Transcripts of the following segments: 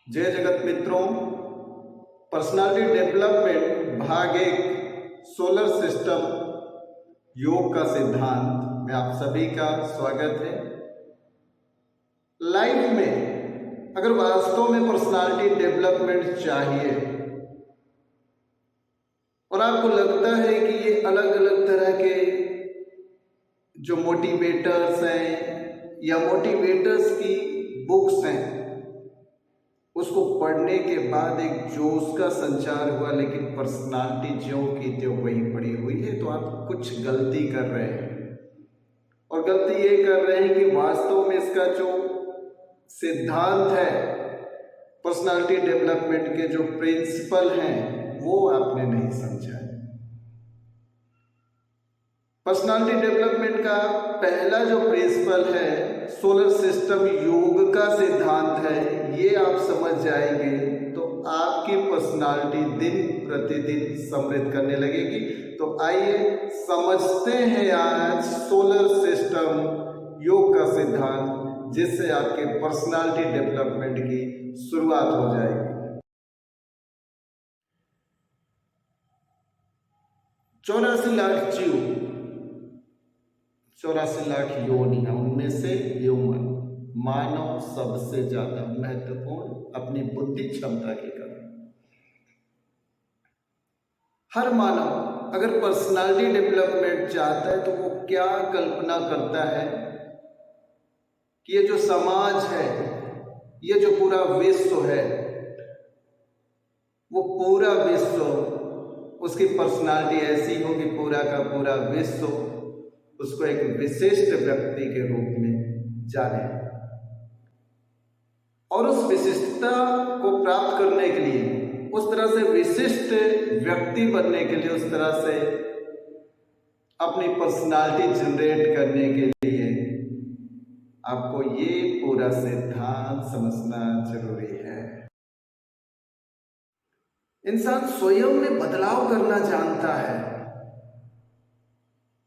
जय जगत मित्रों, पर्सनालिटी डेवलपमेंट भाग एक सोलर सिस्टम योग का सिद्धांत में आप सभी का स्वागत है। लाइफ में अगर वास्तव में पर्सनालिटी डेवलपमेंट चाहिए और आपको लगता है कि ये अलग अलग तरह के जो मोटिवेटर्स हैं या मोटिवेटर्स की बुक्स हैं उसको पढ़ने के बाद एक जोश का संचार हुआ, लेकिन पर्सनालिटी ज्यों की त्यों वही पड़ी हुई है, तो आप कुछ गलती कर रहे हैं। और गलती ये कर रहे हैं कि वास्तव में इसका जो सिद्धांत है, पर्सनालिटी डेवलपमेंट के जो प्रिंसिपल हैं, वो आपने नहीं समझा है। पर्सनालिटी डेवलपमेंट का पहला जो प्रिंसिपल है, सोलर सिस्टम योग का सिद्धांत है, ये आप समझ जाएंगे तो आपकी पर्सनालिटी दिन प्रतिदिन समृद्ध करने लगेगी। तो आइए समझते हैं आज सोलर सिस्टम योग का सिद्धांत, जिससे आपके पर्सनालिटी डेवलपमेंट की शुरुआत हो जाएगी। 84 लाख जीव, 84 लाख योनियां, उनमें से ह्यूमन मानव सबसे ज्यादा महत्वपूर्ण अपनी बुद्धि क्षमता के कारण। हर मानव अगर पर्सनालिटी डेवलपमेंट चाहता है तो वो क्या कल्पना करता है कि ये जो समाज है, ये जो पूरा विश्व है, वो पूरा विश्व उसकी पर्सनालिटी ऐसी हो कि पूरा का पूरा विश्व उसको एक विशिष्ट व्यक्ति के रूप में जाने, और उस विशिष्टता को प्राप्त करने के लिए, उस तरह से विशिष्ट व्यक्ति बनने के लिए, उस तरह से अपनी पर्सनालिटी जनरेट करने के लिए आपको ये पूरा सिद्धांत समझना जरूरी है। इंसान स्वयं में बदलाव करना जानता है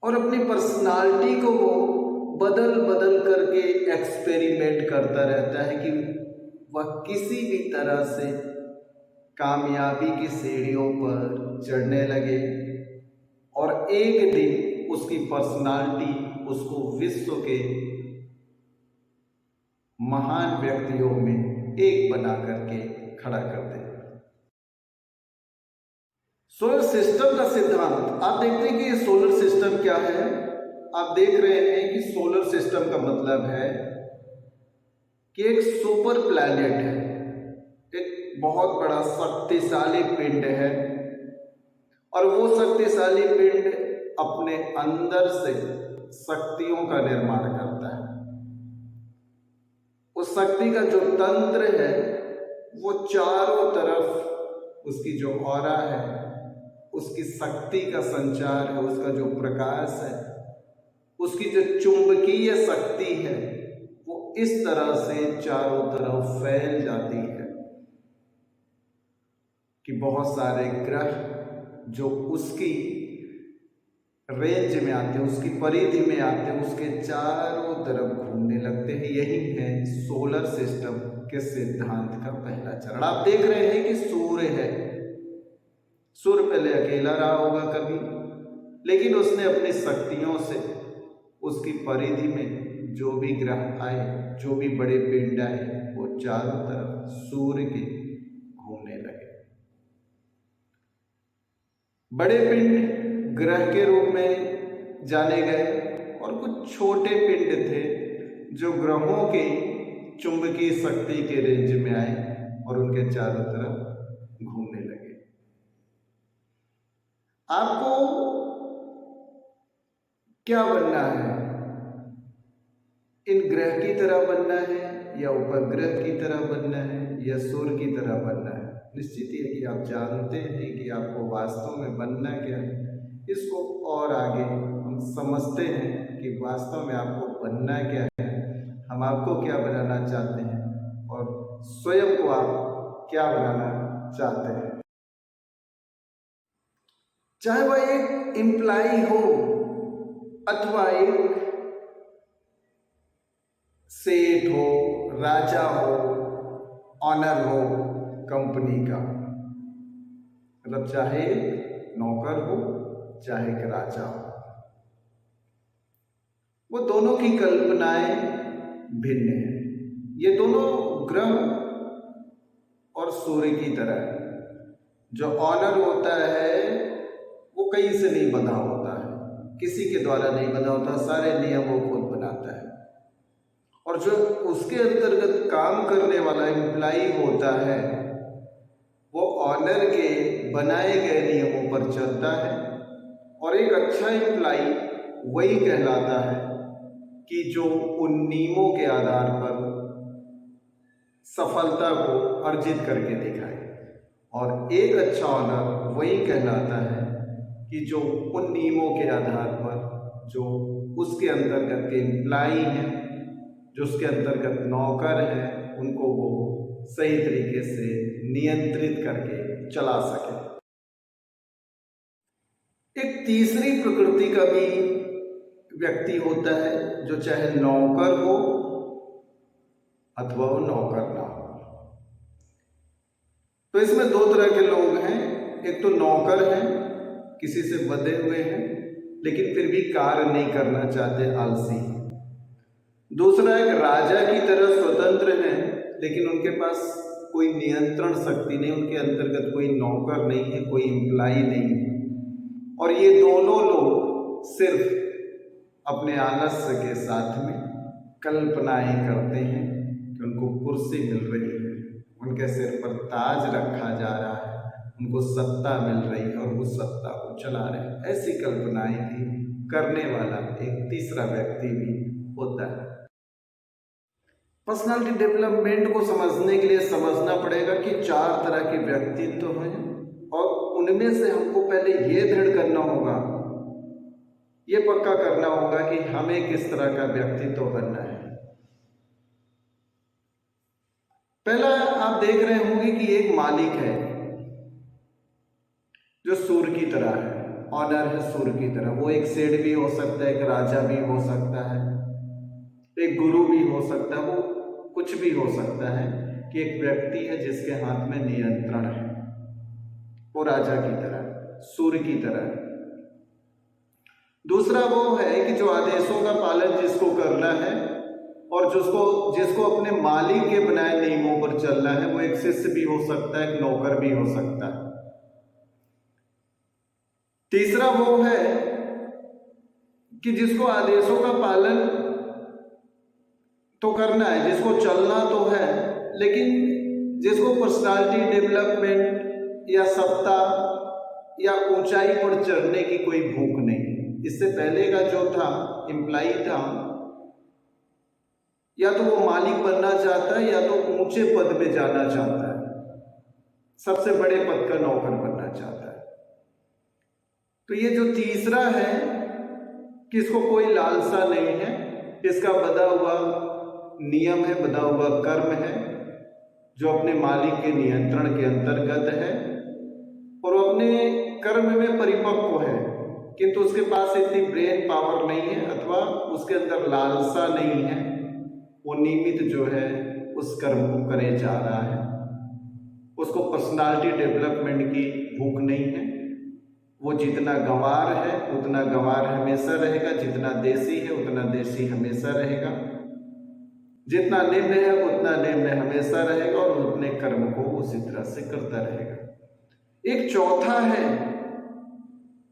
और अपनी पर्सनालिटी को वो बदल बदल करके एक्सपेरिमेंट करता रहता है कि वह किसी भी तरह से कामयाबी की सीढ़ियों पर चढ़ने लगे और एक दिन उसकी पर्सनालिटी उसको विश्व के महान व्यक्तियों में एक बना करके खड़ा कर दे। सोलर सिस्टम का सिद्धांत आप देखते हैं कि ये सोलर सिस्टम क्या है। आप देख रहे हैं कि सोलर सिस्टम का मतलब है कि एक सुपर प्लैनेट है, एक बहुत बड़ा शक्तिशाली पिंड है, और वो शक्तिशाली पिंड अपने अंदर से शक्तियों का निर्माण करता है। उस शक्ति का जो तंत्र है वो चारों तरफ उसकी जो ऑरा है, उसकी शक्ति का संचार है, उसका जो प्रकाश है, उसकी जो चुंबकीय शक्ति है, वो इस तरह से चारों तरफ फैल जाती है कि बहुत सारे ग्रह जो उसकी रेंज में आते हैं, उसकी परिधि में आते हैं, उसके चारों तरफ घूमने लगते हैं। यही है सोलर सिस्टम के सिद्धांत का पहला चरण। आप देख रहे हैं कि सूर्य है, सूर्य पहले अकेला रहा होगा कभी, लेकिन उसने अपनी शक्तियों से उसकी परिधि में जो भी ग्रह आए, जो भी बड़े पिंड आए, वो चारों तरफ सूर्य के घूमने लगे। बड़े पिंड ग्रह के रूप में जाने गए और कुछ छोटे पिंड थे जो ग्रहों के चुंबकीय शक्ति के रेंज में आए और उनके चारों तरफ घूमने लगे। आपको क्या बनना है? इन ग्रह की तरह बनना है या उपग्रह की तरह बनना है या सूर्य की तरह बनना है? निश्चित ही है कि आप जानते हैं कि आपको वास्तव में बनना क्या है। इसको और आगे हम समझते हैं कि वास्तव में आपको बनना क्या है, हम आपको क्या बनाना चाहते हैं और स्वयं को आप क्या बनाना चाहते हैं। चाहे वह एक एम्प्लॉय हो अथवा एक सेठ हो, राजा हो, ऑनर हो कंपनी का, मतलब चाहे नौकर हो चाहे एक राजा हो, वो दोनों की कल्पनाएं भिन्न हैं। ये दोनों ग्रह और सूर्य की तरह है। जो ऑनर होता है वो कहीं से नहीं बना होता है, किसी के द्वारा नहीं बना होता, सारे नियम वो खुद बनाता है। और जो उसके अंतर्गत काम करने वाला एम्प्लाई होता है वो ऑनर के बनाए गए नियमों पर चलता है। और एक अच्छा एम्प्लाई वही कहलाता है कि जो उन नियमों के आधार पर सफलता को अर्जित करके दिखाए। और एक अच्छा ऑनर वही कहलाता है कि जो उन नियमों के आधार पर जो उसके अंतर्गत के एम्प्लाई हैं, जो उसके अंतर्गत नौकर हैं, उनको वो सही तरीके से नियंत्रित करके चला सके। एक तीसरी प्रकृति का भी व्यक्ति होता है जो चाहे नौकर हो अथवा वो नौकर ना हो। तो इसमें दो तरह के लोग हैं। एक तो नौकर हैं, किसी से बंधे हुए हैं लेकिन फिर भी कार्य नहीं करना चाहते, आलसी। दूसरा एक राजा की तरह स्वतंत्र है लेकिन उनके पास कोई नियंत्रण शक्ति नहीं, उनके अंतर्गत कोई नौकर नहीं है, कोई एम्प्लाई नहीं है। और ये दोनों लोग सिर्फ अपने आलस्य के साथ में कल्पनाएं करते हैं कि उनको कुर्सी मिल रही है, उनके सिर पर ताज रखा जा रहा है, उनको सत्ता मिल रही है और वो सत्ता को चला रहे हैं। ऐसी कल्पनाएं भी करने वाला एक तीसरा व्यक्ति भी होता है। पर्सनालिटी डेवलपमेंट को समझने के लिए समझना पड़ेगा कि 4 तरह के व्यक्तित्व हैं और उनमें से हमको पहले ये दृढ़ करना होगा, ये पक्का करना होगा कि हमें किस तरह का व्यक्तित्व बनना है। पहला आप देख रहे होंगे कि एक मालिक है जो सूर्य की तरह है, ऑनर है सूर्य की तरह। वो एक सेठ भी हो सकता है, एक राजा भी हो सकता है, एक गुरु भी हो सकता है, वो कुछ भी हो सकता है कि एक व्यक्ति है जिसके हाथ में नियंत्रण है। वो राजा की तरह, सूर्य की तरह। दूसरा वो है कि जो आदेशों का पालन जिसको करना है और जिसको अपने मालिक के बनाए नियमों पर चलना है, वो एक शिष्य भी हो सकता है, एक नौकर भी हो सकता है। तीसरा वो है कि जिसको आदेशों का पालन तो करना है, जिसको चलना तो है, लेकिन जिसको पर्सनालिटी डेवलपमेंट या सत्ता या ऊंचाई पर चढ़ने की कोई भूख नहीं है। इससे पहले का जो था एम्प्लाई था, या तो वो मालिक बनना चाहता है या तो ऊंचे पद में जाना चाहता है, सबसे बड़े पद का नौकर बनना चाहता है। तो ये जो तीसरा है कि इसको कोई लालसा नहीं है, इसका बधा हुआ नियम है, बधा हुआ कर्म है जो अपने मालिक के नियंत्रण के अंतर्गत है और वो अपने कर्म में परिपक्व है, किंतु उसके पास इतनी ब्रेन पावर नहीं है अथवा उसके अंदर लालसा नहीं है। वो नियमित जो है उस कर्म को करे जा रहा है, उसको पर्सनालिटी डेवलपमेंट की भूख नहीं है। वो जितना गंवार है उतना गंवार हमेशा रहेगा, जितना देसी है उतना देसी हमेशा रहेगा, जितना निम्न है उतना निम्न हमेशा रहेगा और उतने कर्म को उसी तरह से करता रहेगा। एक चौथा है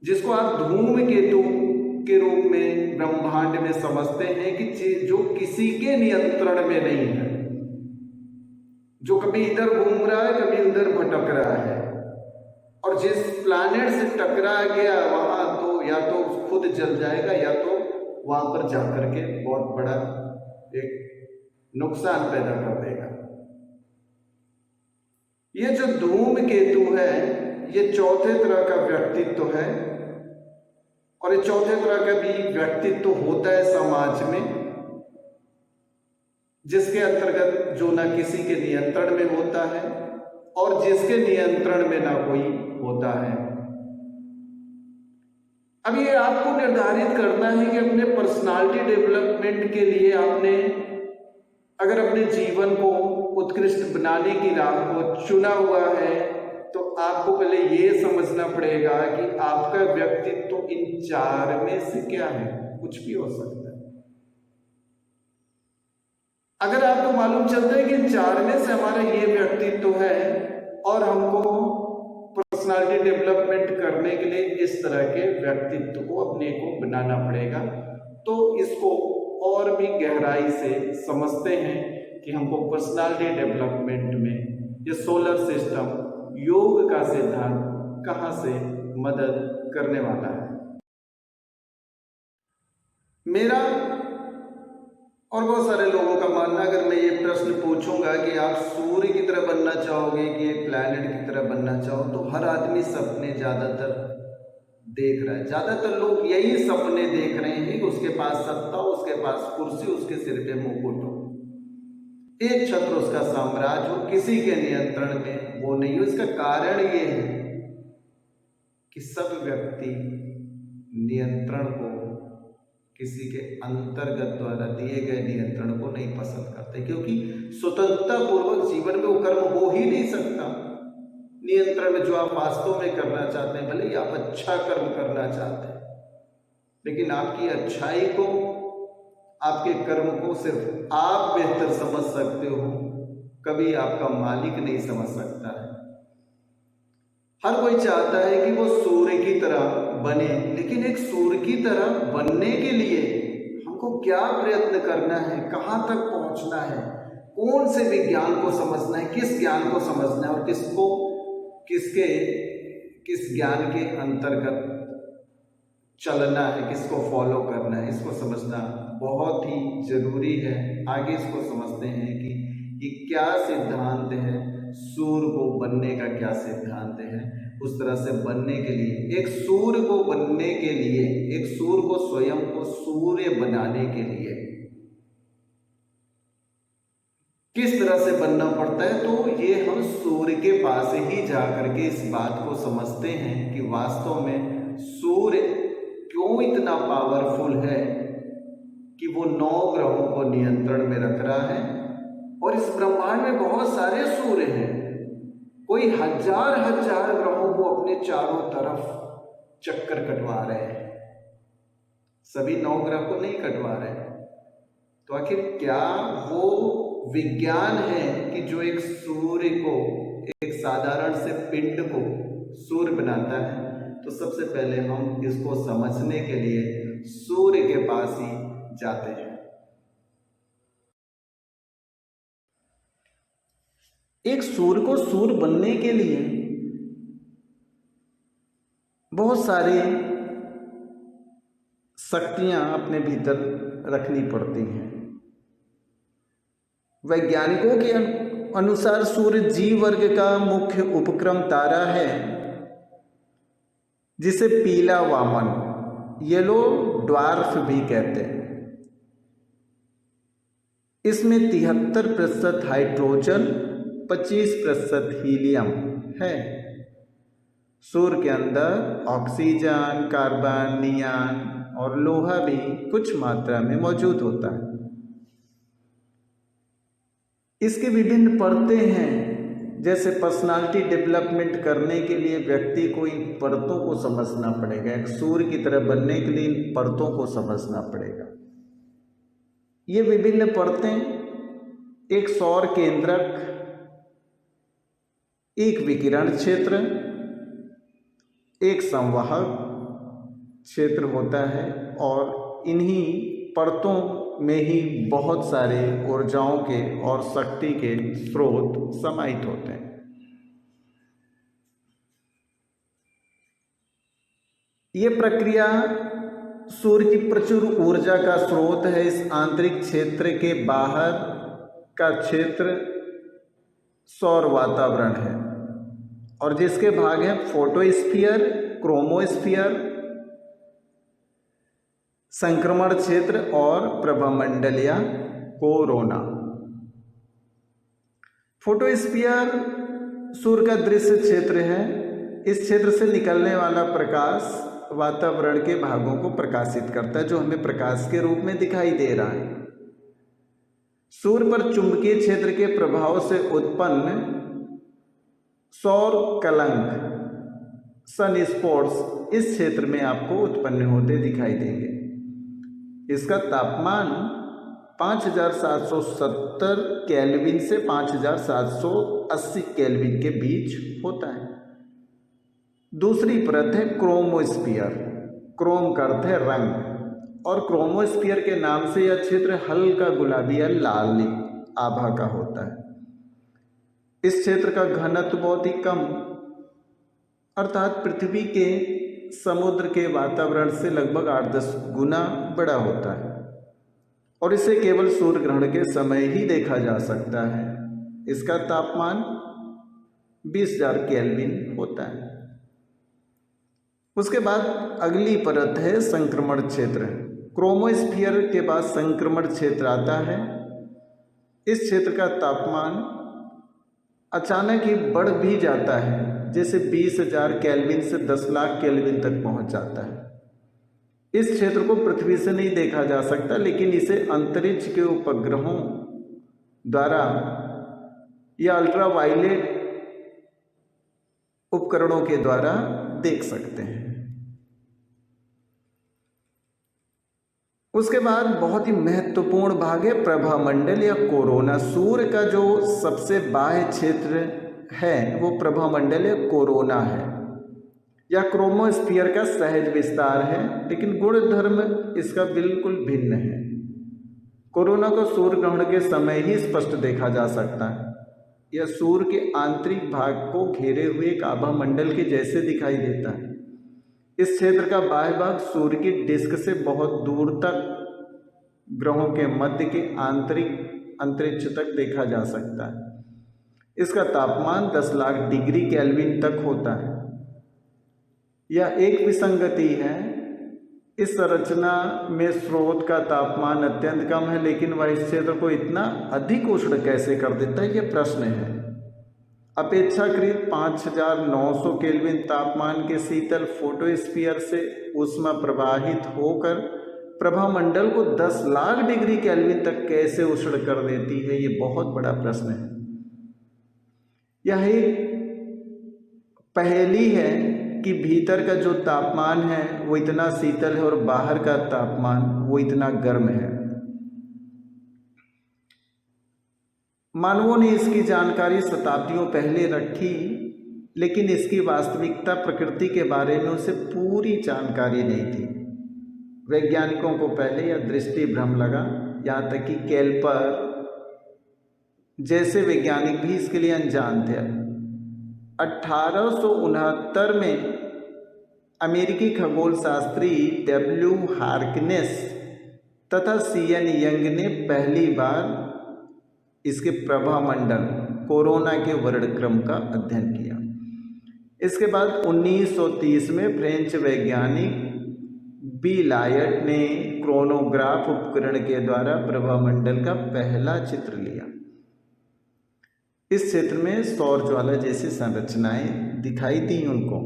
जिसको आप धूमकेतु के रूप में ब्रह्मांड में समझते हैं कि जो किसी के नियंत्रण में नहीं है, जो कभी इधर घूम रहा है कभी उधर भटक रहा है, और जिस प्लैनेट से टकरा गया वहां तो या तो खुद जल जाएगा या तो वहां पर जाकर के बहुत बड़ा एक नुकसान पैदा कर देगा। ये जो धूमकेतु है ये चौथे तरह का व्यक्तित्व है और ये चौथे तरह का भी व्यक्तित्व होता है समाज में, जिसके अंतर्गत जो ना किसी के नियंत्रण में होता है और जिसके नियंत्रण में ना कोई होता है। अब ये आपको निर्धारित करना है कि अपने पर्सनालिटी डेवलपमेंट के लिए आपने अगर अपने जीवन को उत्कृष्ट बनाने की राह को चुना हुआ है, तो आपको पहले ये समझना पड़ेगा कि आपका व्यक्तित्व तो इन चार में से क्या है। कुछ भी हो सकता है। अगर आपको मालूम चलता है कि इन चार में से हमारा ये व्यक्तित्व है और हमको पर्सनालिटी डेवलपमेंट करने के लिए इस तरह के व्यक्तित्व को अपने को बनाना पड़ेगा, तो इसको और भी गहराई से समझते हैं कि हमको पर्सनालिटी डेवलपमेंट में ये सोलर सिस्टम, योग का सिद्धांत कहाँ से मदद करने वाला है। मेरा और बहुत सारे लोगों का मानना, अगर मैं ये प्रश्न पूछूंगा कि आप सूर्य की तरह बनना चाहोगे कि एक प्लैनेट की तरह बनना चाहो, तो हर आदमी सपने ज्यादातर देख रहा है। ज्यादातर लोग यही सपने देख रहे हैं कि उसके पास सत्ता हो, उसके पास कुर्सी, उसके सिर पे मुकुट हो, एक छत्र उसका साम्राज्य हो, किसी के नियंत्रण में वो नहीं हो। इसका कारण ये है कि सब व्यक्ति नियंत्रण को, किसी के अंतर्गत द्वारा दिए गए नियंत्रण को नहीं पसंद करते, क्योंकि स्वतंत्रता पूर्वक जीवन में वो कर्म हो ही नहीं सकता। नियंत्रण में जो आप वास्तव में करना चाहते हैं, भले ही आप अच्छा कर्म करना चाहते हैं, लेकिन आपकी अच्छाई को, आपके कर्म को सिर्फ आप बेहतर समझ सकते हो, कभी आपका मालिक नहीं समझ सकता है। हर कोई चाहता है कि वो सूर्य की तरह बने, लेकिन एक सूर्य की तरह बनने के लिए हमको क्या प्रयत्न करना है, कहाँ तक पहुँचना है, कौन से विज्ञान को समझना है, किस ज्ञान को समझना है और किस ज्ञान के अंतर्गत चलना है, किसको फॉलो करना है, इसको समझना बहुत ही जरूरी है। आगे इसको समझते हैं कि ये क्या सिद्धांत है, सूर्य को बनने का क्या सिद्धांत है। उस तरह से बनने के लिए, एक सूर्य को बनने के लिए, एक सूर्य को, स्वयं को सूर्य बनाने के लिए किस तरह से बनना पड़ता है, तो ये हम सूर्य के पास ही जाकर के इस बात को समझते हैं कि वास्तव में सूर्य क्यों इतना पावरफुल है कि वो 9 ग्रहों को नियंत्रण में रख रहा है। और इस ब्रह्मांड में बहुत सारे सूर्य हैं, कोई हजार हजार ग्रहों को अपने चारों तरफ चक्कर कटवा रहे हैं, सभी 9 ग्रह को नहीं कटवा रहे। तो आखिर क्या वो विज्ञान है कि जो एक सूर्य को, एक साधारण से पिंड को सूर्य बनाता है? तो सबसे पहले हम इसको समझने के लिए सूर्य के पास ही जाते हैं। एक सूर्य को सूर्य बनने के लिए बहुत सारी शक्तियां अपने भीतर रखनी पड़ती हैं। वैज्ञानिकों के अनुसार सूर्य जीव वर्ग का मुख्य उपक्रम तारा है, जिसे पीला वामन, येलो ड्वार्फ भी कहते हैं। इसमें 73% हाइड्रोजन, 25% हीलियम है। सूर्य के अंदर ऑक्सीजन, कार्बन, नियॉन और लोहा भी कुछ मात्रा में मौजूद होता है। इसके विभिन्न परतें हैं, जैसे पर्सनालिटी डेवलपमेंट करने के लिए व्यक्ति को इन परतों को समझना पड़ेगा। एक सूर्य की तरह बनने के लिए इन परतों को समझना पड़ेगा। ये विभिन्न परतें, एक सौर केंद्रक, एक विकिरण क्षेत्र, एक संवाहक क्षेत्र होता है, और इन्हीं परतों में ही बहुत सारे ऊर्जाओं के और शक्ति के स्रोत समाहित होते हैं। ये प्रक्रिया सूर्य की प्रचुर ऊर्जा का स्रोत है। इस आंतरिक क्षेत्र के बाहर का क्षेत्र सौर वातावरण है, और जिसके भाग हैं फोटोस्फीयर, क्रोमोस्फीयर, संक्रमण क्षेत्र और प्रभामंडल या कोरोना। फोटोस्फीयर सूर्य का दृश्य क्षेत्र है। इस क्षेत्र से निकलने वाला प्रकाश वातावरण के भागों को प्रकाशित करता है, जो हमें प्रकाश के रूप में दिखाई दे रहा है। सूर्य पर चुंबकीय क्षेत्र के प्रभाव से उत्पन्न सौर कलंक सन स्पॉट्स इस क्षेत्र में आपको उत्पन्न होते दिखाई देंगे। इसका तापमान 5770 केल्विन से 5780 केल्विन के बीच होता है। दूसरी परत है क्रोमोस्फीयर। क्रोम का अर्थ है रंग, और क्रोमोस्फीयर के नाम से यह क्षेत्र हल्का गुलाबी या लाल आभा का होता है। इस क्षेत्र का घनत्व बहुत ही कम, अर्थात पृथ्वी के समुद्र के वातावरण से लगभग 8-10 गुना बड़ा होता है, और इसे केवल सूर्य ग्रहण के समय ही देखा जा सकता है। इसका तापमान 20,000 केल्विन होता है। उसके बाद अगली परत है संक्रमण क्षेत्र। क्रोमोस्फीयर के बाद संक्रमण क्षेत्र आता है। इस क्षेत्र का तापमान अचानक ही बढ़ भी जाता है, जैसे 20,000 केल्विन से 10 लाख केल्विन तक पहुंच जाता है। इस क्षेत्र को पृथ्वी से नहीं देखा जा सकता, लेकिन इसे अंतरिक्ष के उपग्रहों द्वारा या अल्ट्रावायलेट उपकरणों के द्वारा देख सकते हैं। उसके बाद बहुत ही महत्वपूर्ण भाग है प्रभामंडल या कोरोना। सूर्य का जो सबसे बाह्य क्षेत्र है वो प्रभामंडल या कोरोना है, या क्रोमोस्फीयर का सहज विस्तार है, लेकिन गुणधर्म इसका बिल्कुल भिन्न है। कोरोना को सूर्य ग्रहण के समय ही स्पष्ट देखा जा सकता है। यह सूर्य के आंतरिक भाग को घेरे हुए एक आभा मंडल के जैसे दिखाई देता है। इस क्षेत्र का बाह्य भाग सूर्य की डिस्क से बहुत दूर तक ग्रहों के मध्य के आंतरिक अंतरिक्ष तक देखा जा सकता है। इसका तापमान 10 लाख डिग्री केल्विन तक होता है। यह एक विसंगति है। इस संरचना में स्रोत का तापमान अत्यंत कम है, लेकिन वह इस क्षेत्र को इतना अधिक उष्ण कैसे कर देता है, यह प्रश्न है। अपेक्षाकृत 5900 केल्विन तापमान के शीतल फोटोस्फीयर से ऊष्मा प्रवाहित होकर प्रभामंडल को 10 लाख डिग्री केल्विन तक कैसे उष्ण कर देती है, ये बहुत बड़ा प्रश्न है। यह एक पहेली है कि भीतर का जो तापमान है वो इतना शीतल है और बाहर का तापमान वो इतना गर्म है। मानवों ने इसकी जानकारी शताब्दियों पहले रखी, लेकिन इसकी वास्तविकता प्रकृति के बारे में उसे पूरी जानकारी नहीं थी। वैज्ञानिकों को पहले यह दृष्टि भ्रम लगा, यहाँ तक कि केल्पर जैसे वैज्ञानिक भी इसके लिए अनजान थे। 1869 में अमेरिकी खगोल शास्त्री डब्ल्यू हार्कनेस तथा सीएन यंग ने पहली बार इसके प्रभामंडल कोरोना के वर्णक्रम का अध्ययन किया। इसके बाद 1930 में फ्रेंच वैज्ञानिक बी लायट ने क्रोनोग्राफ उपकरण के द्वारा प्रभामंडल का पहला चित्र लिया। इस क्षेत्र में सौर ज्वाला जैसी संरचनाएं दिखाई दी उनको।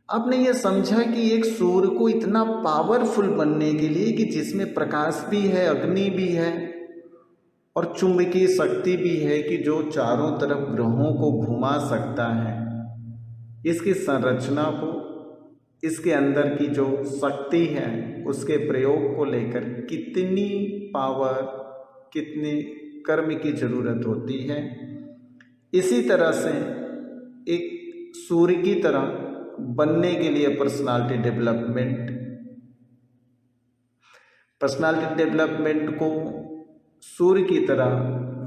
आपने ये समझा कि एक सूर्य को इतना पावरफुल बनने के लिए कि जिसमें प्रकाश भी है, अग्नि भी है और चुंबकीय शक्ति भी है कि जो चारों तरफ ग्रहों को घुमा सकता है, इसकी संरचना को, इसके अंदर की जो शक्ति है उसके प्रयोग को लेकर कितनी पावर, कितने कर्म की जरूरत होती है। इसी तरह से एक सूर्य की तरह बनने के लिए पर्सनालिटी डेवलपमेंट को सूर्य की तरह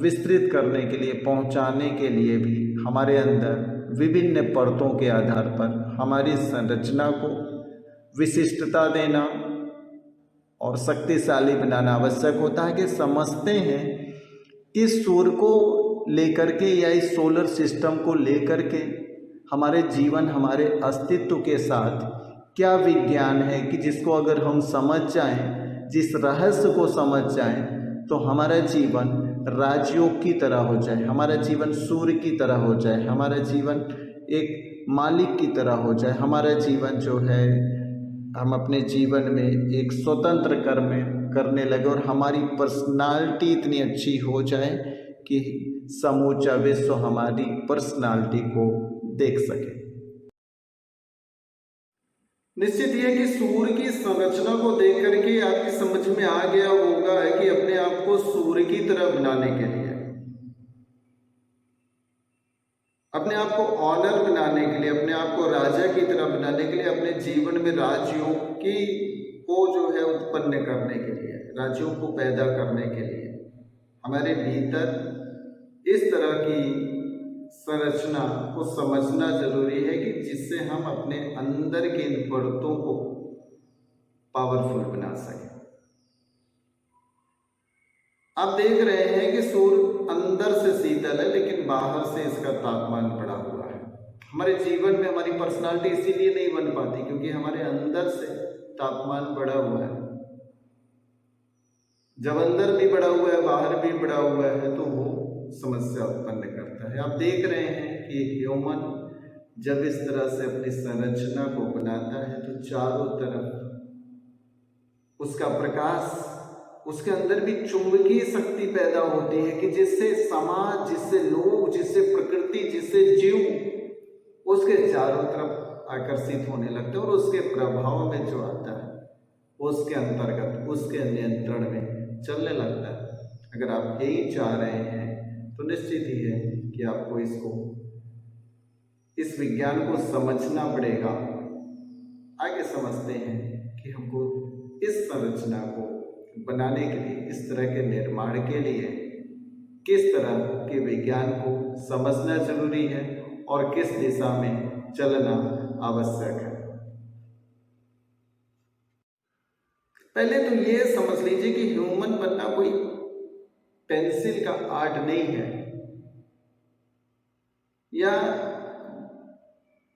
विस्तृत करने के लिए, पहुंचाने के लिए भी हमारे अंदर विभिन्न परतों के आधार पर हमारी संरचना को विशिष्टता देना और शक्तिशाली बनाना आवश्यक होता है। कि समझते हैं इस सूर्य को लेकर के या इस सोलर सिस्टम को लेकर के हमारे जीवन, हमारे अस्तित्व के साथ क्या विज्ञान है कि जिसको अगर हम समझ जाएं, जिस रहस्य को समझ जाएं, तो हमारा जीवन राजयोग की तरह हो जाए, हमारा जीवन सूर्य की तरह हो जाए, हमारा जीवन एक मालिक की तरह हो जाए, हमारा जीवन जो है हम अपने जीवन में एक स्वतंत्र कर्म करने लगे और हमारी पर्सनालिटी इतनी अच्छी हो जाए कि समूचा विश्व हमारी पर्सनालिटी को देख सके। निश्चित ही है कि सूर्य की संरचना को देख करके आपकी समझ में आ गया होगा है कि अपने आप को सूर्य की तरह बनाने के लिए, अपने आप को ऑनर बनाने के लिए, अपने आप को राजा की तरह बनाने के लिए, अपने जीवन में राजयोग को जो है उत्पन्न करने के लिए, राजयोग को पैदा करने के लिए हमारे भीतर इस तरह की संरचना को समझना जरूरी है कि जिससे हम अपने अंदर के इन परतों को पावरफुल बना सकें। आप देख रहे हैं कि सूर्य अंदर से शीतल है लेकिन बाहर से इसका तापमान बढ़ा हुआ है। हमारे जीवन में हमारी पर्सनालिटी इसीलिए नहीं बन पाती क्योंकि हमारे अंदर से तापमान बढ़ा हुआ है। जब अंदर भी बढ़ा हुआ है, बाहर भी बढ़ा हुआ है, तो वो समस्या उत्पन्न करता है। आप देख रहे हैं कि ह्यूमन जब इस तरह से अपनी संरचना को बनाता है तो चारों तरफ उसका प्रकाश, उसके अंदर भी चुंबकीय शक्ति पैदा होती है कि जिससे समाज, जिससे लोग, जिससे प्रकृति, जिससे जीव उसके चारों तरफ आकर्षित होने लगते हैं और उसके प्रभाव में जो आता है उसके अंतर्गत, उसके नियंत्रण में चलने लगता है। अगर आप यही चाह रहे हैं तो निश्चित ही है कि आपको इस विज्ञान को समझना पड़ेगा। आगे समझते हैं कि हमको इस संरचना को बनाने के लिए, इस तरह के निर्माण के लिए किस तरह के विज्ञान को समझना जरूरी है और किस दिशा में चलना आवश्यक है। पहले तो ये समझ लीजिए कि ह्यूमन बनना कोई पेंसिल का आर्ट नहीं है, या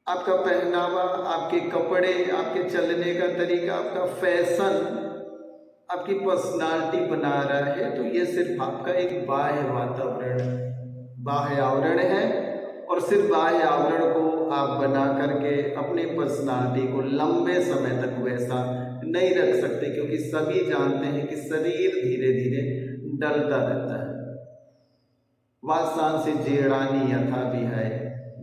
आपका पहनावा, आपके कपड़े, आपके चलने का तरीका, आपका फैशन आपकी पर्सनालिटी बना रहा है। तो ये सिर्फ आपका एक बाह्य वातावरण, बाह्य आवरण है और सिर्फ बाह्य आवरण को आप बना करके अपनी पर्सनालिटी को लंबे समय तक वैसा नहीं रख सकते क्योंकि सभी जानते हैं कि शरीर धीरे धीरे डलता रहता है। वासांसि जीर्णानि यथा विहाय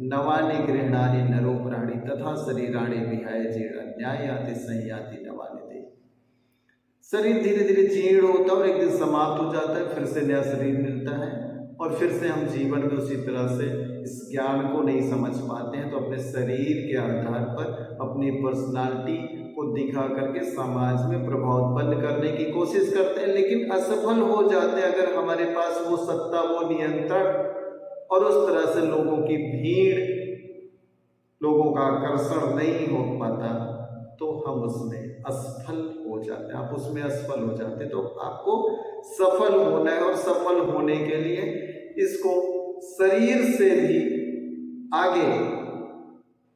नवानि गृह्णानि नरोपराणि तथा शरीराणि विहाय जीर्णान्यायाति संयाति नवानि देहि। शरीर धीरे धीरे जीर्ण होता है और एक दिन समाप्त हो जाता है, फिर से नया शरीर मिलता है और फिर से हम जीवन में उसी तरह से इस ज्ञान को नहीं समझ पाते हैं। तो अपने शरीर के आधार पर अपनी पर्सनालिटी को दिखा करके समाज में प्रभाव उत्पन्न करने की कोशिश करते हैं, लेकिन असफल हो जाते हैं। अगर हमारे पास वो सत्ता, वो नियंत्रण और उस तरह से लोगों की भीड़, लोगों का आकर्षण नहीं हो पाता तो हम उसमें असफल हो जाते हैं। आप उसमें असफल हो जाते हैं तो आपको सफल होना है और सफल होने के लिए इसको शरीर से भी आगे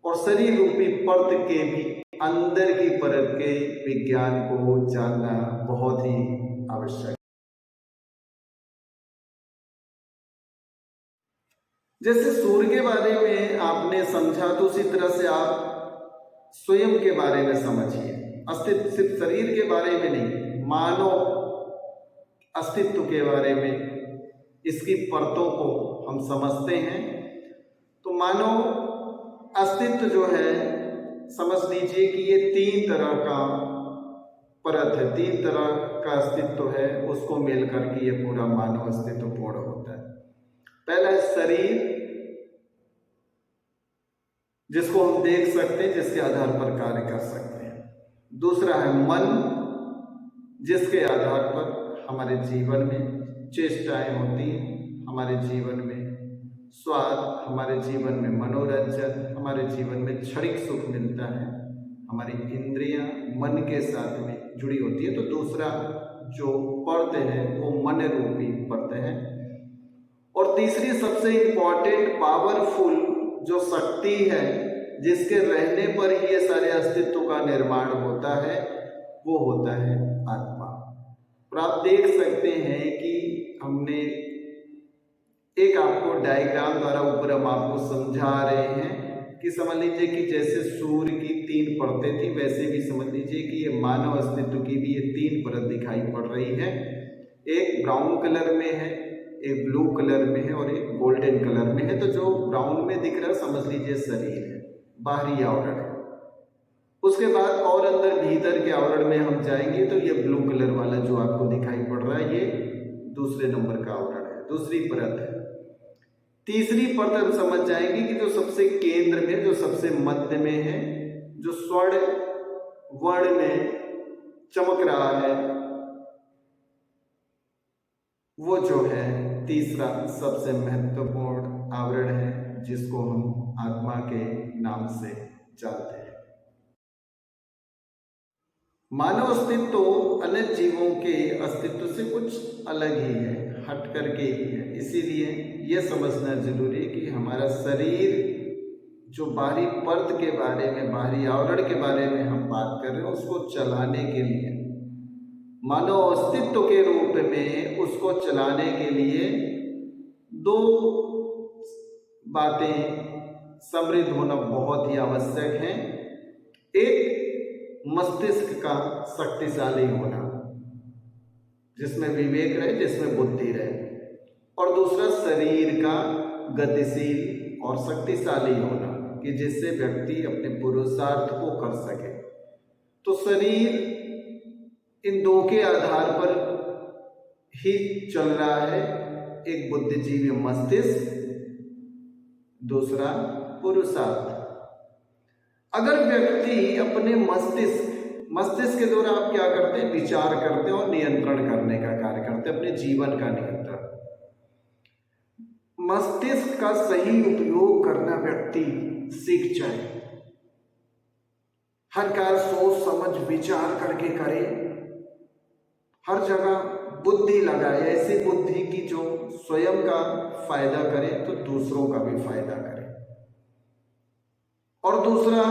और शरीर रूपी परत के भी अंदर की परत के विज्ञान को जानना बहुत ही आवश्यक है। जैसे सूर्य के बारे में आपने समझा तो उसी तरह से आप स्वयं के बारे में समझिए। अस्तित्व सिर्फ शरीर के बारे में नहीं, मानव अस्तित्व के बारे में, इसकी परतों को हम समझते हैं। तो मानव अस्तित्व जो है, समझ लीजिए कि ये 3 तरह का परत है, 3 तरह का अस्तित्व है, उसको मिलकर के ये पूरा मानव अस्तित्व पूर्ण होता है। पहला है शरीर, जिसको हम देख सकते हैं, जिसके आधार पर कार्य कर सकते हैं। दूसरा है मन, जिसके आधार पर हमारे जीवन में चेष्टाएं होती हैं, हमारे जीवन में स्वाद, हमारे जीवन में मनोरंजन, हमारे जीवन में क्षणिक सुख मिलता है। हमारी इंद्रियां मन के साथ में जुड़ी होती है। तो दूसरा जो परत है वो मन रूपी परत है। और तीसरी सबसे इंपॉर्टेंट, पावरफुल जो शक्ति है, जिसके रहने पर ही ये सारे अस्तित्व का निर्माण होता है, वो होता है आत्मा। और आप देख सकते हैं कि हमने एक आपको डायग्राम द्वारा ऊपर हम आपको समझा रहे हैं कि समझ लीजिए कि जैसे सूर्य की 3 परतें थी, वैसे भी समझ लीजिए कि ये मानव अस्तित्व की भी ये 3 परत दिखाई पड़ रही है। एक ब्राउन कलर में है, एक ब्लू कलर में है और एक गोल्डन कलर में है। तो जो ब्राउन में दिख रहा है समझ लीजिए शरीर है, बाहरी आवरण है। उसके बाद और अंदर भीतर के आवरण में हम जाएंगे तो ये ब्लू कलर वाला जो आपको दिखाई पड़ रहा है, ये दूसरे नंबर का आवरण है, दूसरी परत है। तीसरी परत हम समझ जाएंगे कि जो सबसे केंद्र में, जो सबसे मध्य में है, जो स्वर्ण वर्ण में चमक रहा है, वो जो है तीसरा सबसे महत्वपूर्ण आवरण है, जिसको हम आत्मा के नाम से जानते हैं। मानव अस्तित्व तो अन्य जीवों के अस्तित्व से कुछ अलग ही है, हट करके ही है। इसीलिए यह समझना जरूरी है कि हमारा शरीर जो बाहरी परत के बारे में, बाहरी आवरण के बारे में हम बात कर रहे हैं, उसको चलाने के लिए, मानव अस्तित्व के रूप में उसको चलाने के लिए 2 बातें समृद्ध होना बहुत ही आवश्यक है। एक, मस्तिष्क का शक्तिशाली होना, जिसमें विवेक रहे, जिसमें बुद्धि रहे, और दूसरा शरीर का गतिशील और शक्तिशाली होना, कि जिससे व्यक्ति अपने पुरुषार्थ को कर सके। तो शरीर इन 2 के आधार पर ही चल रहा है। एक बुद्धिजीवी मस्तिष्क, दूसरा पुरुषार्थ। अगर व्यक्ति अपने मस्तिष्क के द्वारा आप क्या करते हैं, विचार करते हैं और नियंत्रण करने का कार्य करते हैं, अपने जीवन का नियंत्रण। मस्तिष्क का सही उपयोग करना व्यक्ति सीख जाए, हर कार्य सोच समझ विचार करके करे, हर जगह बुद्धि लगाए, ऐसी बुद्धि की जो स्वयं का फायदा करे तो दूसरों का भी फायदा करे। और दूसरा,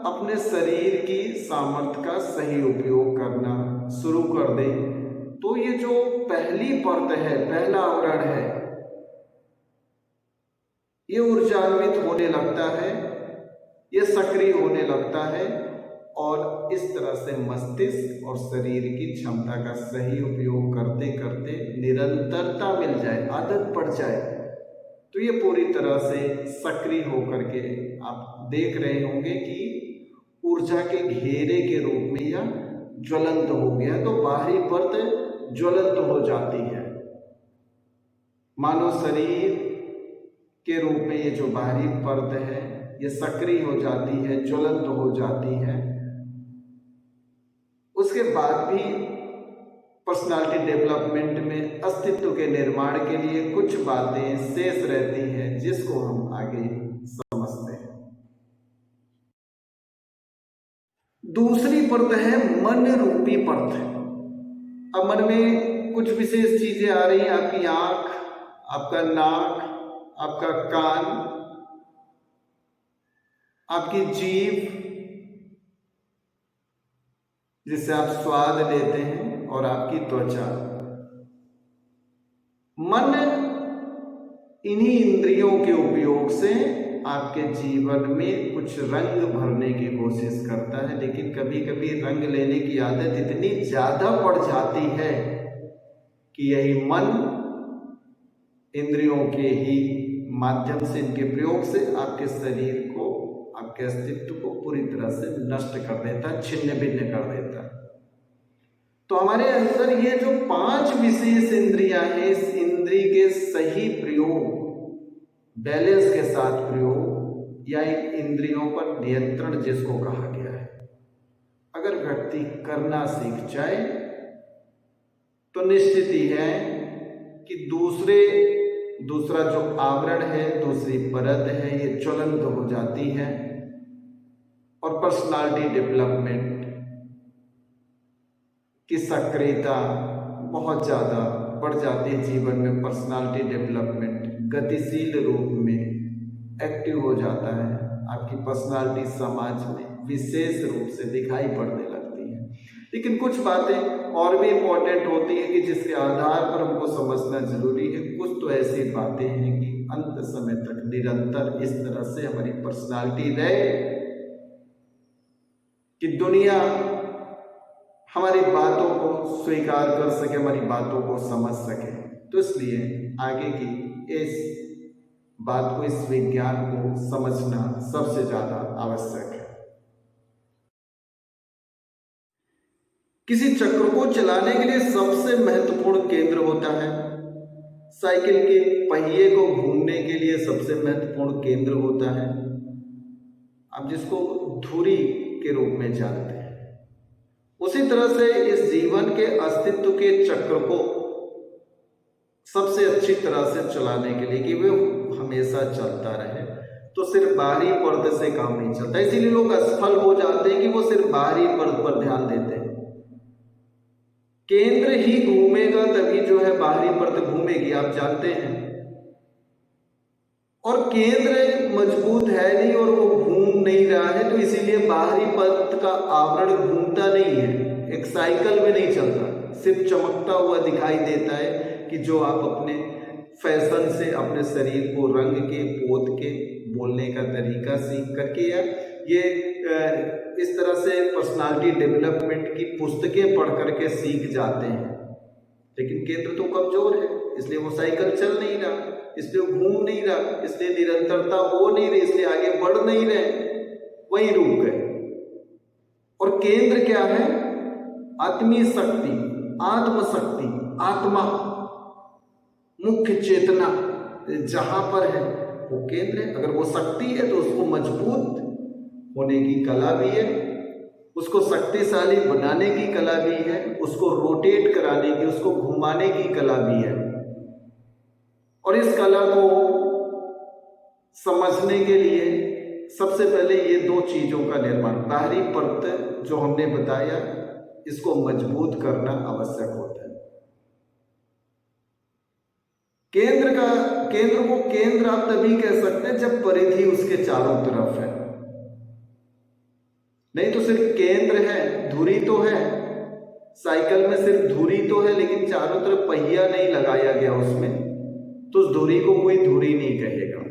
अपने शरीर की सामर्थ्य का सही उपयोग करना शुरू कर दे। तो ये जो पहली परत है, पहला आवरण है, ये ऊर्जान्वित होने लगता है, ये सक्रिय होने लगता है, और इस तरह से मस्तिष्क और शरीर की क्षमता का सही उपयोग करते करते निरंतरता मिल जाए, आदत पड़ जाए, तो ये पूरी तरह से सक्रिय होकर के आप देख रहे होंगे कि ऊर्जा के घेरे के रूप में यह ज्वलंत हो गया। तो बाहरी परत ज्वलंत हो जाती है, मानव शरीर के रूप में ये जो बाहरी परत है ये सक्रिय हो जाती है, ज्वलंत हो जाती है। उसके बाद भी पर्सनालिटी डेवलपमेंट में अस्तित्व के निर्माण के लिए कुछ बातें शेष रहती हैं, जिसको हम आगे समझते हैं। दूसरी परत है मन रूपी परत। अब मन में कुछ विशेष चीजें आ रही हैं, आपकी आंख, आपका नाक, आपका कान, आपकी जीभ, जिससे आप स्वाद लेते हैं, और आपकी त्वचा। मन इन्हीं इंद्रियों के उपयोग से आपके जीवन में कुछ रंग भरने की कोशिश करता है, लेकिन कभी कभी रंग लेने की आदत इतनी ज्यादा बढ़ जाती है कि यही मन इंद्रियों के ही माध्यम से, इनके प्रयोग से आपके शरीर को, आपके अस्तित्व को पूरी तरह से नष्ट कर देता है, छिन्न भिन्न कर देता है। तो हमारे अंदर ये जो 5 विशेष इंद्रियां हैं, इस इंद्रिय के सही प्रयोग, बैलेंस के साथ प्रयोग, या एक इंद्रियों पर नियंत्रण जिसको कहा गया है, अगर व्यक्ति करना सीख जाए तो निश्चित ही है कि दूसरा जो आवरण है, दूसरी परत है, ये ज्वलंत हो जाती है, और पर्सनालिटी डेवलपमेंट की सक्रियता बहुत ज़्यादा बढ़ जाती है जीवन में। पर्सनालिटी डेवलपमेंट गतिशील रूप में एक्टिव हो जाता है, आपकी पर्सनालिटी समाज में विशेष रूप से दिखाई पड़ने लगती है। लेकिन कुछ बातें और भी इम्पोर्टेंट होती है कि जिसके आधार पर हमको समझना जरूरी है। कुछ तो ऐसी बातें हैं कि अंत समय तक निरंतर इस तरह से हमारी पर्सनालिटी रहे कि दुनिया हमारी बातों को स्वीकार कर सके, हमारी बातों को समझ सके। तो इसलिए आगे की इस बात को, इस विज्ञान को समझना सबसे ज्यादा आवश्यक है। किसी चक्र को चलाने के लिए सबसे महत्वपूर्ण केंद्र होता है। साइकिल के पहिए को घूमने के लिए सबसे महत्वपूर्ण केंद्र होता है, आप जिसको धुरी के रूप में जानते हैं। उसी तरह से इस जीवन के अस्तित्व के चक्र को सबसे अच्छी तरह से चलाने के लिए कि वह हमेशा चलता रहे, तो सिर्फ बाहरी पर्दे से काम नहीं चलता। इसीलिए लोग असफल हो जाते हैं कि वो सिर्फ बाहरी पर्दे पर ध्यान देते हैं। केंद्र ही घूमेगा तभी जो है बाहरी पर्दे घूमेगी, आप जानते हैं। और केंद्र मजबूत है नहीं और वो घूम नहीं रहा है, तो इसीलिए बाहरी पर्दे का आवरण घूमता नहीं है, एक साइकिल में नहीं चलता, सिर्फ चमकता हुआ दिखाई देता है कि जो आप अपने फैशन से अपने शरीर को रंग के, पोत के, बोलने का तरीका सीख करके, या ये इस तरह से पर्सनालिटी डेवलपमेंट की पुस्तकें पढ़ करके सीख जाते हैं। लेकिन केंद्र तो कमजोर है, इसलिए वो साइकिल चल नहीं रहा, इसलिए घूम नहीं रहा, इसलिए निरंतरता हो नहीं रही, इसलिए आगे बढ़ नहीं रहे, वहीं रुक गए। और केंद्र क्या है? आत्मीय शक्ति, आत्मशक्ति, आत्मा, मुख्य चेतना जहां पर है वो केंद्र है। अगर वो शक्ति है तो उसको मजबूत होने की कला भी है, उसको शक्तिशाली बनाने की कला भी है, उसको रोटेट कराने की, उसको घुमाने की कला भी है। और इस कला को समझने के लिए सबसे पहले ये दो चीजों का निर्माण, बाहरी परत जो हमने बताया, इसको मजबूत करना आवश्यक होता है। केंद्र को केंद्र आप तभी कह सकते हैं जब परिधि उसके चारों तरफ है, नहीं तो सिर्फ केंद्र है, धुरी तो है, साइकिल में सिर्फ धुरी तो है लेकिन चारों तरफ पहिया नहीं लगाया गया उसमें, तो उस धुरी को कोई धुरी नहीं कहेगा।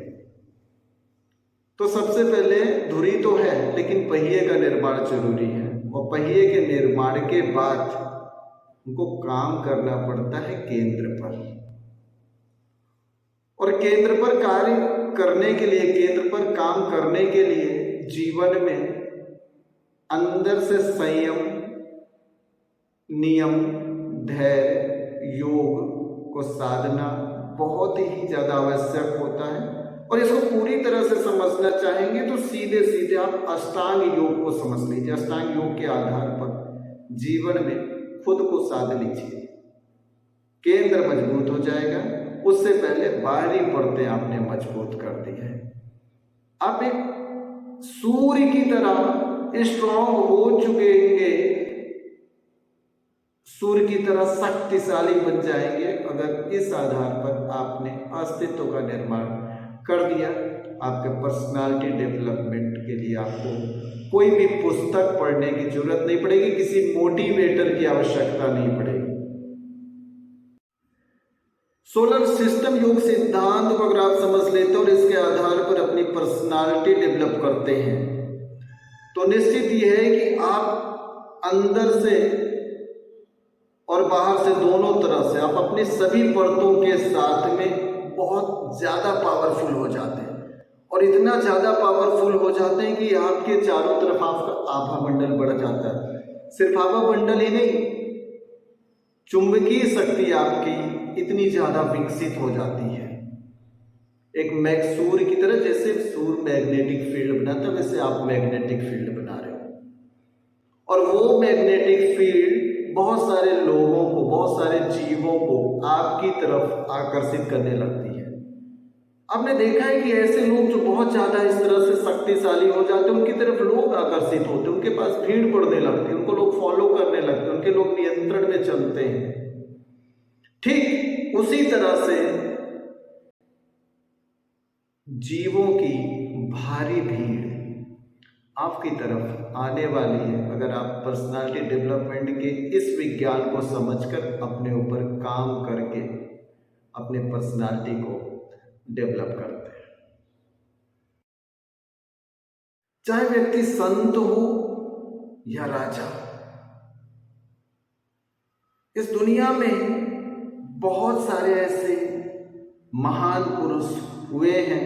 तो सबसे पहले धुरी तो है लेकिन पहिए का निर्माण जरूरी है, और पहिए के निर्माण के बाद उनको काम करना पड़ता है केंद्र पर। और केंद्र पर कार्य करने के लिए, केंद्र पर काम करने के लिए जीवन में अंदर से संयम, नियम, धैर्य, योग को साधना बहुत ही ज्यादा आवश्यक होता है। और इसको पूरी तरह से समझना चाहेंगे तो सीधे सीधे आप अष्टांग योग को समझ लीजिए। अष्टांग योग के आधार पर जीवन में खुद को साध लीजिए, केंद्र मजबूत हो जाएगा। उससे पहले बाहरी परतें आपने मजबूत कर दी है, आप एक सूर्य की तरह स्ट्रॉन्ग हो चुकेंगे, सूर्य की तरह शक्तिशाली बन जाएंगे अगर इस आधार पर आपने अस्तित्व का निर्माण कर दिया। आपके पर्सनालिटी डेवलपमेंट के लिए आपको कोई भी पुस्तक पढ़ने की जरूरत नहीं पड़ेगी, किसी मोटिवेटर की आवश्यकता नहीं पड़ेगी। सोलर सिस्टम योग सिद्धांत को अगर आप समझ लेते हैं और इसके आधार पर अपनी पर्सनालिटी डेवलप करते हैं तो निश्चित यह है कि आप अंदर से और बाहर से दोनों तरह से आप अपनी सभी परतों के साथ में बहुत ज्यादा पावरफुल हो जाते हैं। और इतना ज्यादा पावरफुल हो जाते हैं कि आपके चारों तरफ आपका आभा मंडल बढ़ जाता है। सिर्फ आभा मंडल ही नहीं, चुंबकीय शक्ति आपकी इतनी ज्यादा विकसित हो जाती है। एक सूर्य की तरह, जैसे सूर्य मैग्नेटिक फील्ड बनाता है वैसे आप मैग्नेटिक फील्ड बना रहे हो। और वो मैग्नेटिक फील्ड बहुत सारे लोगों को, बहुत सारे जीवों को आपकी तरफ आकर्षित करने लगती है। आपने देखा है कि ऐसे लोग जो बहुत ज्यादा इस तरह से शक्तिशाली हो जाते हैं उनकी तरफ लोग आकर्षित होते हैं, उनके पास भीड़ पड़ने लगती है, उनको लोग फॉलो करने लगते हैं, उनके लोग नियंत्रण में चलते हैं। ठीक उसी तरह से जीवों की भारी भीड़ आपकी तरफ आने वाली है अगर आप पर्सनालिटी डेवलपमेंट के इस विज्ञान को समझकर अपने ऊपर काम करके अपने पर्सनालिटी को डेवलप करते हैं। चाहे व्यक्ति संत हो या राजा, इस दुनिया में बहुत सारे ऐसे महान पुरुष हुए हैं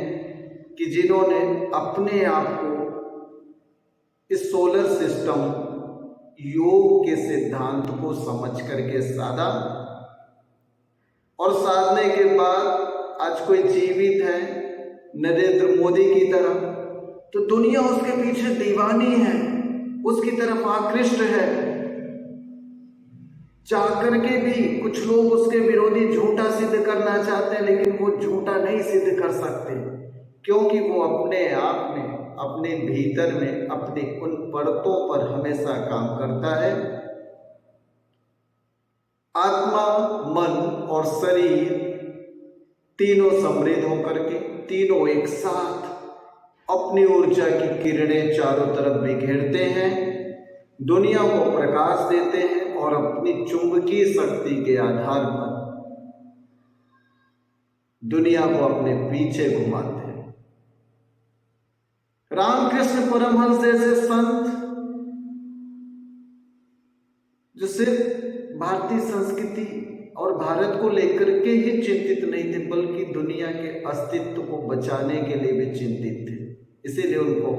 कि जिन्होंने अपने आप को इस सोलर सिस्टम योग के सिद्धांत को समझ करके साधा, और साधने के बाद आज कोई जीवित है नरेंद्र मोदी की तरह, तो दुनिया उसके पीछे दीवानी है, उसकी तरफ आकृष्ट है। चाह करके भी कुछ लोग उसके विरोधी झूठा सिद्ध करना चाहते हैं, लेकिन वो झूठा नहीं सिद्ध कर सकते, क्योंकि वो अपने आप में, अपने भीतर में, अपनी उन परतों पर हमेशा काम करता है। आत्मा, मन और शरीर तीनों समृद्ध होकर के, तीनों एक साथ अपनी ऊर्जा की किरणें चारों तरफ बिखेरते हैं, दुनिया को प्रकाश देते हैं और अपनी चुंबकीय शक्ति के आधार पर दुनिया को अपने पीछे घुमाते हैं। रामकृष्ण परमहंस जैसे संत जो सिर्फ भारतीय संस्कृति और भारत को लेकर के ही चिंतित नहीं थे, बल्कि दुनिया के अस्तित्व को बचाने के लिए भी चिंतित थे। इसीलिए उनको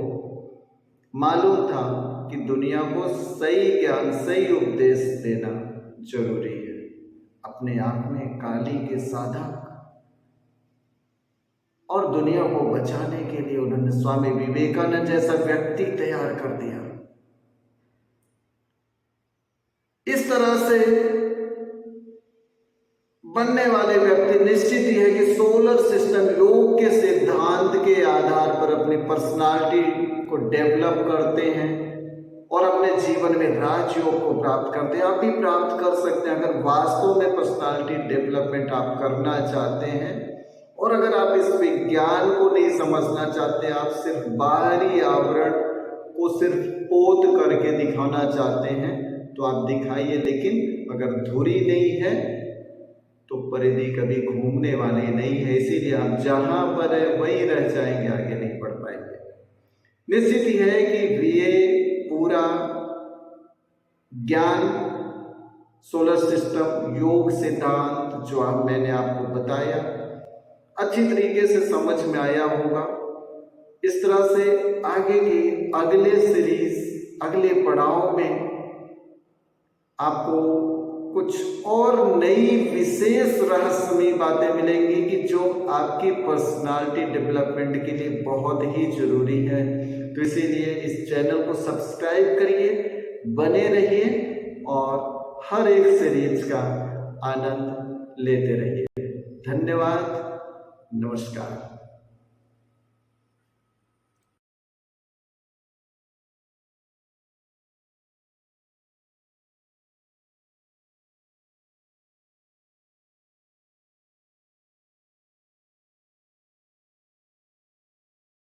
मालूम था कि दुनिया को सही ज्ञान, सही उपदेश देना जरूरी है। अपने आप में काली के साधक और दुनिया को बचाने के लिए उन्होंने स्वामी विवेकानंद जैसा व्यक्ति तैयार कर दिया। इस तरह से बनने वाले व्यक्ति निश्चित ही है कि सोलर सिस्टम योग के सिद्धांत के आधार पर अपनी पर्सनालिटी को डेवलप करते हैं और अपने जीवन में राजयोग को प्राप्त करते हैं। आप भी प्राप्त कर सकते हैं अगर वास्तव में पर्सनालिटी डेवलपमेंट आप करना चाहते हैं। और अगर आप इस विज्ञान को नहीं समझना चाहते, आप सिर्फ बाहरी आवरण को सिर्फ पोत करके दिखाना चाहते हैं, तो आप दिखाइए, लेकिन अगर धुरी नहीं है तो परिधि कभी घूमने वाली नहीं है। इसीलिए आप जहां पर है वहीं रह जाएंगे, आगे नहीं बढ़ पाएंगे। निश्चित ही है कि ये पूरा ज्ञान, सोलर सिस्टम, योग सिद्धांत जो मैंने आपको बताया अच्छी तरीके से समझ में आया होगा। इस तरह से आगे की अगले सीरीज, अगले पड़ाव में आपको कुछ और नई विशेष रहस्यमयी बातें मिलेंगी कि जो आपकी पर्सनालिटी डेवलपमेंट के लिए बहुत ही जरूरी है। तो इसीलिए इस चैनल को सब्सक्राइब करिए, बने रहिए और हर एक सीरीज का आनंद लेते रहिए। धन्यवाद, नमस्कार।